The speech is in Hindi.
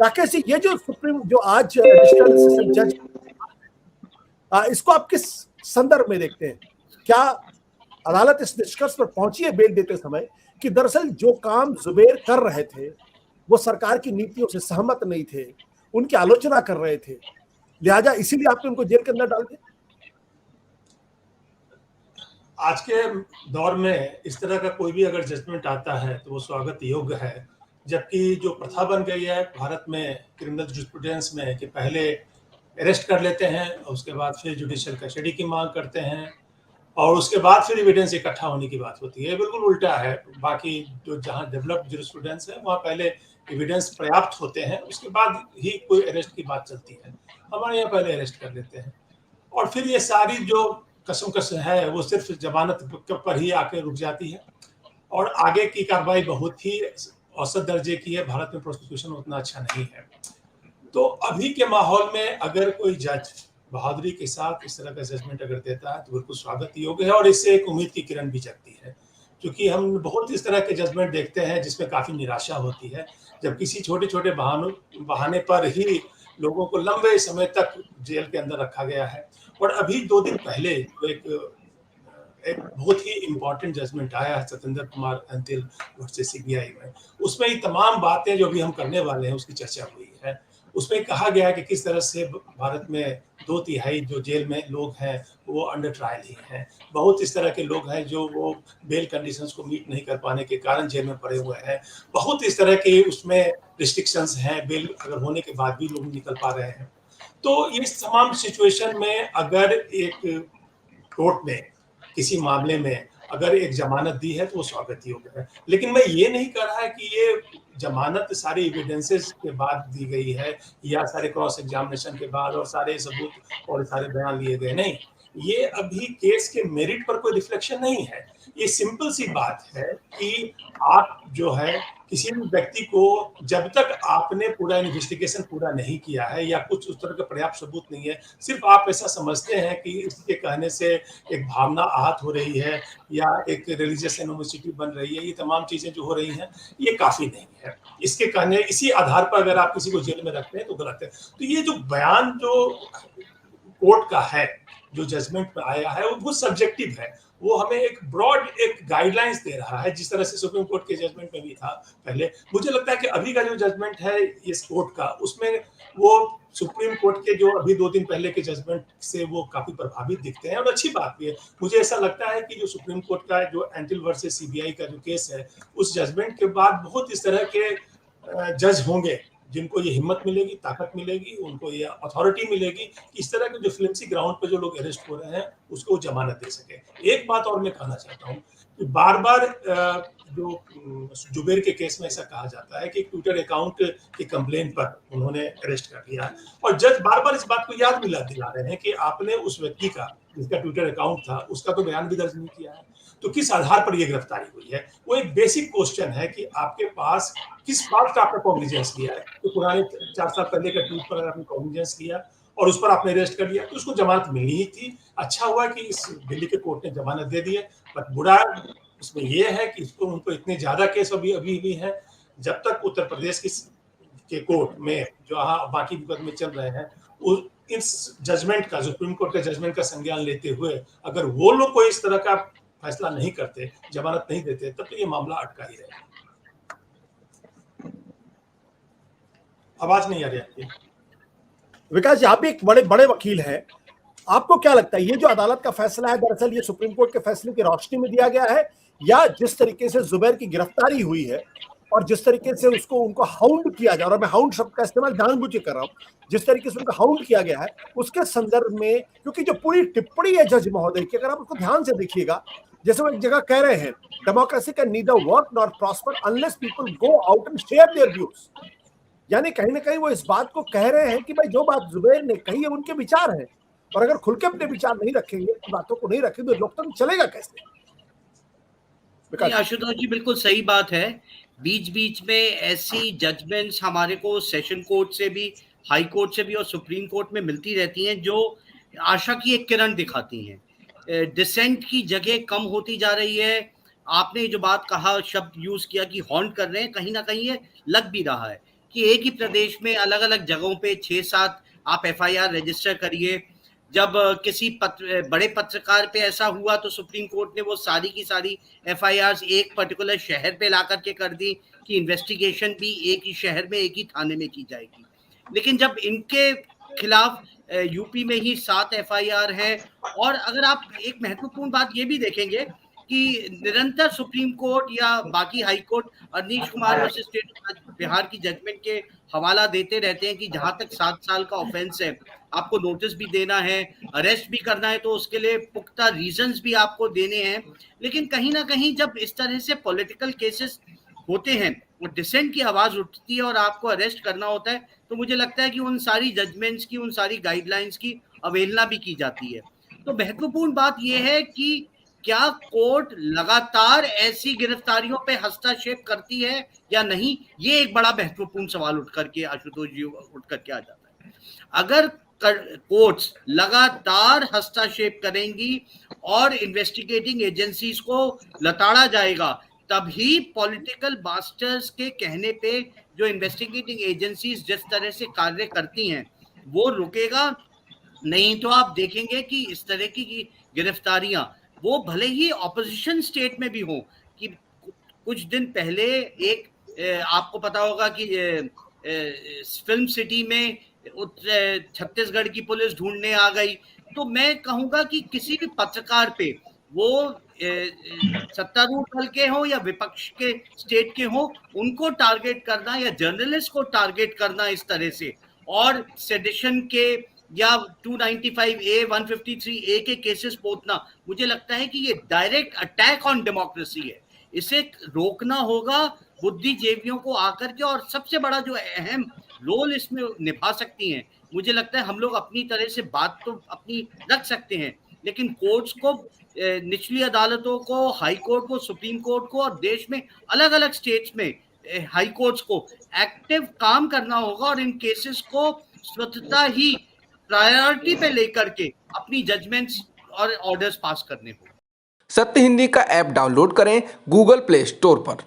राकेश जी, ये जो सुप्रीम जो आज एडिशनल सेशन जज, इसको आप किस संदर्भ में देखते हैं? क्या अदालत इस निष्कर्ष पर पहुंची है बेल देते समय कि दरअसल जो काम जुबैर कर रहे थे वो सरकार की नीतियों से सहमत नहीं थे, उनकी आलोचना कर रहे थे, लिहाजा इसीलिए आपने उनको जेल के अंदर डाल दिया? आज के दौर में इस तरह का कोई भी अगर जजमेंट आता है तो वो स्वागत योग्य है, जबकि जो प्रथा बन गई है भारत में क्रिमिनल जूरिस्प्रूडेंस में कि पहले अरेस्ट कर लेते हैं और उसके बाद फिर जुडिशियल कस्टडी की मांग करते हैं और उसके बाद फिर एविडेंस इकट्ठा होने की बात होती है, बिल्कुल उल्टा है। बाकी जो जहां डेवलप्ड जूरिस्प्रूडेंस है वहां पहले एविडेंस पर्याप्त होते हैं, उसके बाद ही कोई अरेस्ट की बात चलती है। हमारे यहाँ पहले अरेस्ट कर लेते हैं और फिर ये सारी जो कसम है वो सिर्फ जमानत पर ही आके रुक जाती है और आगे की कार्रवाई बहुत ही औसत दर्जे की है। भारत में प्रोसिक्यूशन उतना अच्छा नहीं है। तो अभी के माहौल में अगर कोई जज बहादुरी के साथ इस तरह का जजमेंट अगर देता है तो बिल्कुल स्वागत योग्य है और इससे एक उम्मीद की किरण भी जगती है, क्योंकि हम बहुत इस तरह के जजमेंट देखते हैं जिसमें काफी निराशा होती है, जब किसी छोटे छोटे बहाने पर ही लोगों को लंबे समय तक जेल के अंदर रखा गया है। और अभी 2 दिन पहले एक बहुत ही इम्पोर्टेंट जजमेंट आया है सत्येंद्र कुमार अंतिल वर्सेस सीबीआई में, उसमें ये तमाम बातें जो भी हम करने वाले हैं उसकी चर्चा हुई है। उसमें कहा गया है कि किस तरह से भारत में 2/3 जो जेल में लोग हैं वो अंडर ट्रायल ही हैं। बहुत इस तरह के लोग हैं जो वो बेल कंडीशंस को मीट नहीं कर पाने के कारण जेल में पड़े हुए हैं। बहुत इस तरह के उसमें रिस्ट्रिक्शंस हैं, बेल अगर होने के बाद भी लोग निकल पा रहे हैं। तो ये तमाम सिचुएशन में अगर एक कोर्ट ने किसी मामले में अगर एक जमानत दी है तो वो स्वागत योग्य है, लेकिन मैं ये नहीं कह रहा है कि ये जमानत सारी एविडेंसेस के बाद दी गई है या सारे क्रॉस एग्जामिनेशन के बाद और सारे सबूत और सारे बयान लिए गए, नहीं। ये अभी केस के मेरिट पर कोई रिफ्लेक्शन नहीं है। ये सिंपल सी बात है कि आप जो है किसी भी व्यक्ति को जब तक आपने पूरा इन्वेस्टिगेशन पूरा नहीं किया है या कुछ उस तरह का पर्याप्त सबूत नहीं है, सिर्फ आप ऐसा समझते हैं कि इसके कहने से एक भावना आहत हो रही है या एक रिलीजियस एनिमोसिटी बन रही है, ये तमाम चीजें जो हो रही हैं ये काफी नहीं है। इसके कहने इसी आधार पर अगर आप किसी को जेल में रखते हैं तो गलत है। तो ये जो बयान जो कोर्ट का है, जो जजमेंट में आया है वो बहुत सब्जेक्टिव है, वो हमें एक ब्रॉड एक गाइडलाइंस दे रहा है, जिस तरह से सुप्रीम कोर्ट के जजमेंट में भी था पहले। मुझे लगता है कि अभी का जो जजमेंट है इस कोर्ट का, उसमें वो सुप्रीम कोर्ट के जो अभी 2 दिन पहले के जजमेंट से वो काफी प्रभावित दिखते हैं और अच्छी बात भी है। मुझे ऐसा लगता है कि जो सुप्रीम कोर्ट का जो एंटिल वर्सेस सीबीआई का जो केस है, उस जजमेंट के बाद बहुत इस तरह के जज होंगे जिनको ये हिम्मत मिलेगी, ताकत मिलेगी, उनको ये अथॉरिटी मिलेगी कि इस तरह के जो फिल्मसी ग्राउंड पे जो लोग अरेस्ट हो रहे हैं उसको जमानत दे सके। एक बात और मैं कहना चाहता हूँ कि बार बार जो जुबैर के केस में ऐसा कहा जाता है कि ट्विटर अकाउंट की कंप्लेंट पर उन्होंने अरेस्ट कर लिया और जज बार बार इस बात को याद दिला रहे हैं कि आपने उस व्यक्ति का जिसका ट्विटर अकाउंट था उसका तो बयान भी दर्ज नहीं किया है, तो किस आधार पर यह गिरफ्तारी हुई है। वो एक बेसिक क्वेश्चन है कि आपके पास किस बात का आपने कॉग्निजेंस किया है। तो पुराने 4 साल पहले का ट्वीट पर आपने कॉग्निजेंस किया और उस पर आपने अरेस्ट कर लिया तो उसको जमानत मिलनी ही थी। अच्छा हुआ कि इस दिल्ली के कोर्ट ने जमानत दे दी है, बट बुरा उसमें यह है कि इसको उनको इतने ज्यादा केस अभी भी हैं। जब तक उत्तर प्रदेश के कोर्ट में जो बाकी मुकदमे चल रहे हैं इस जजमेंट का, सुप्रीम कोर्ट के जजमेंट का संज्ञान लेते हुए अगर वो लोग कोई इस तरह का फैसला नहीं करते, जमानत नहीं देते, तब तो ये मामला अटका ही रहेगा। आवाज नहीं आ रही आपकी। विकास जी, आप भी एक बड़े बड़े वकील हैं, आपको क्या लगता है ये जो अदालत का फैसला है दरअसल ये सुप्रीम कोर्ट के फैसले की रोशनी में दिया गया है, या जिस तरीके से जुबैर की गिरफ्तारी हुई है और जिस तरीके से उनको हाउंड किया जा रहा है, मैं हाउंड शब्द का इस्तेमाल जानबूझ के कर रहा हूं, जिस तरीके से उनको हाउंड किया गया है उसके संदर्भ में, क्योंकि जो पूरी टिप्पणी है जज महोदय की अगर आप उसको ध्यान से देखिएगा, जैसे वो एक जगह कह रहे हैं democracy can neither work nor prosper unless people go out and share their views, यानी कहीं ना कहीं वो इस बात को कह रहे हैं कि भाई जो बात जुबैर ने कही है उनके विचार हैं और अगर खुल के अपने विचार नहीं रखेंगे, बातों को नहीं रखेंगे तो लोकतंत्र चलेगा कैसे? आशुतोष जी बिल्कुल सही बात है। बीच बीच में ऐसी जजमेंट्स हमारे को सेशन कोर्ट से भी, हाई कोर्ट से भी और सुप्रीम कोर्ट में मिलती रहती हैं जो आशा की एक किरण दिखाती हैं। डिसेंट की जगह कम होती जा रही है। आपने जो बात कहा, शब्द यूज किया कि हॉन्ट कर रहे हैं, कहीं ना कहीं ये लग भी रहा है। कि एक ही प्रदेश में अलग अलग जगहों पे 6-7 आप FIR रजिस्टर करिए। जब किसी बड़े पत्रकार पे ऐसा हुआ तो सुप्रीम कोर्ट ने वो सारी की सारी FIRs एक पर्टिकुलर शहर पे ला करके कर दी कि इन्वेस्टिगेशन भी एक ही शहर में एक ही थाने में की जाएगी। लेकिन जब इनके खिलाफ यूपी में ही 7 FIR है, और अगर आप एक महत्वपूर्ण बात ये भी देखेंगे कि निरंतर सुप्रीम कोर्ट या बाकी high court Anish Kumar versus state of Bihar की जजमेंट के हवाला देते रहते हैं कि जहां तक 7 साल का ऑफेंस है, आपको नोटिस भी देना है, अरेस्ट भी करना है, तो उसके लिए पुख्ता रीजंस भी आपको देने हैं। लेकिन कहीं ना कहीं जब इस तरह से पॉलिटिकल केसेस होते हैं और डिसेंट की आवाज उठती है और आपको अरेस्ट करना होता है, तो मुझे लगता है कि उन सारी जजमेंट्स की, उन सारी गाइडलाइंस की अवहेलना भी की जाती है। तो महत्वपूर्ण बात यह है कि क्या कोर्ट लगातार ऐसी गिरफ्तारियों पे हस्तक्षेप करती है या नहीं, ये एक बड़ा महत्वपूर्ण सवाल उठ करके आशुतोष जी उठ करके आ जाता है। अगर कोर्ट्स लगातार हस्तक्षेप करेंगी और इन्वेस्टिगेटिंग एजेंसीज को लताड़ा जाएगा, तभी पॉलिटिकल बास्टर्स के कहने पे जो इन्वेस्टिगेटिंग एजेंसीज जिस तरह से कार्य करती हैं वो रुकेगा। नहीं तो आप देखेंगे कि इस तरह की गिरफ्तारियां, वो भले ही ऑपोजिशन स्टेट में भी हो, कि कुछ दिन पहले एक आपको पता होगा कि फिल्म सिटी में छत्तीसगढ़ की पुलिस ढूंढने आ गई। तो मैं कहूंगा कि किसी भी पत्रकार पे, वो सत्तारूढ़ दल के हो या विपक्ष के स्टेट के हो, उनको टारगेट करना या जर्नलिस्ट को टारगेट करना इस तरह से, और सेडिशन के या 295A 153A के केसेस पोतना, मुझे लगता है कि ये डायरेक्ट अटैक ऑन डेमोक्रेसी है। इसे रोकना होगा बुद्धिजीवियों को आकर के, और सबसे बड़ा जो अहम रोल इसमें निभा सकती हैं, मुझे लगता है हम लोग अपनी तरह से बात तो अपनी रख सकते हैं, लेकिन कोर्ट्स को, निचली अदालतों को, हाई कोर्ट को, सुप्रीम कोर्ट को, और देश में अलग अलग स्टेट्स में हाई कोर्ट्स को एक्टिव काम करना होगा और इन केसेस को स्वतः ही प्रायोरिटी पे लेकर के अपनी जजमेंट्स और ऑर्डर्स पास करने होंगे। सत्य हिंदी का ऐप डाउनलोड करें गूगल प्ले स्टोर पर।